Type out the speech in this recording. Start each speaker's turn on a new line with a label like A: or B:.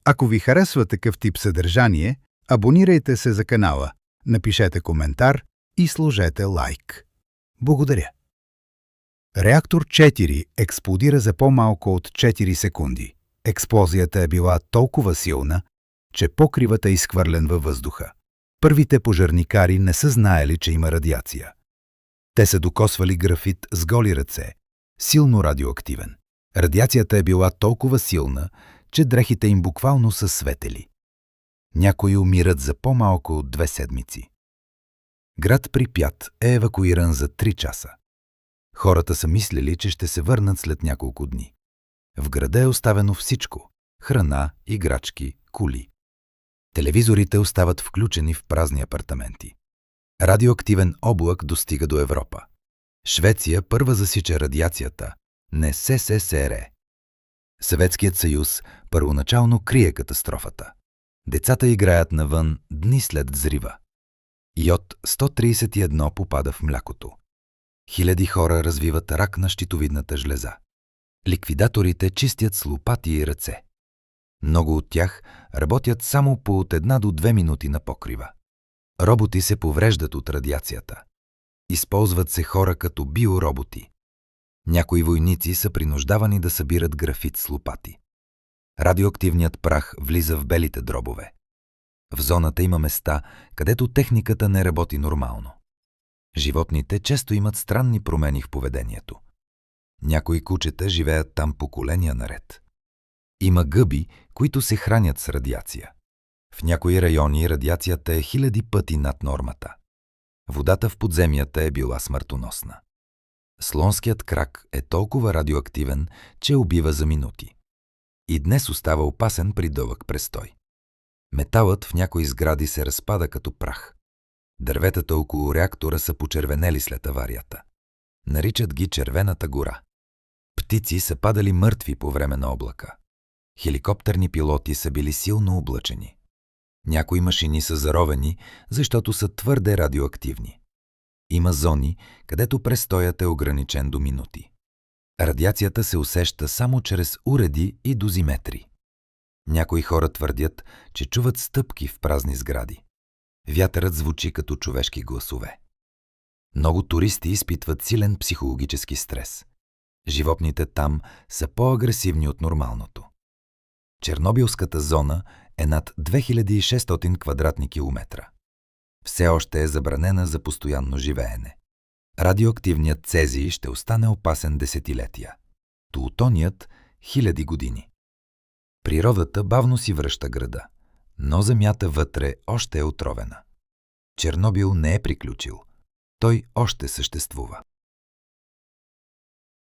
A: Ако ви харесва такъв тип съдържание, абонирайте се за канала, напишете коментар и сложете лайк. Благодаря. Реактор 4 експлодира за по-малко от 4 секунди. Експлозията е била толкова силна, че покривът е изхвърлен във въздуха. Първите пожарникари не са знаели, че има радиация. Те са докосвали графит с голи ръце, силно радиоактивен. Радиацията е била толкова силна, че дрехите им буквално са светели. Някои умират за по-малко от 2 седмици. Град Припят е евакуиран за 3 часа. Хората са мислили, че ще се върнат след няколко дни. В града е оставено всичко – храна, играчки, коли. Телевизорите остават включени в празни апартаменти. Радиоактивен облак достига до Европа. Швеция първа засича радиацията, не СССР. Съветският съюз първоначално крие катастрофата. Децата играят навън дни след взрива. Йод-131 попада в млякото. Хиляди хора развиват рак на щитовидната жлеза. Ликвидаторите чистят с лопати и ръце. Много от тях работят само по от 1 до 2 минути на покрива. Роботи се повреждат от радиацията. Използват се хора като биороботи. Някои войници са принуждавани да събират графит с лопати. Радиоактивният прах влиза в белите дробове. В зоната има места, където техниката не работи нормално. Животните често имат странни промени в поведението. Някои кучета живеят там поколения наред. Има гъби, които се хранят с радиация. В някои райони радиацията е хиляди пъти над нормата. Водата в подземията е била смъртоносна. Слонският крак е толкова радиоактивен, че убива за минути. И днес остава опасен при дълъг престой. Металът в някои сгради се разпада като прах. Дърветата около реактора са почервенели след аварията. Наричат ги Червената гора. Птици са падали мъртви по време на облака. Хеликоптерни пилоти са били силно облъчени. Някои машини са заровени, защото са твърде радиоактивни. Има зони, където престоят е ограничен до минути. Радиацията се усеща само чрез уреди и дозиметри. Някои хора твърдят, че чуват стъпки в празни сгради. Вятърът звучи като човешки гласове. Много туристи изпитват силен психологически стрес. Животните там са по-агресивни от нормалното. Чернобилската зона е над 2600 квадратни километра. Все още е забранена за постоянно живеене. Радиоактивният цезий ще остане опасен десетилетия. Плутоният – хиляди години. Природата бавно си връща града, но земята вътре още е отровена. Чернобил не е приключил. Той още съществува.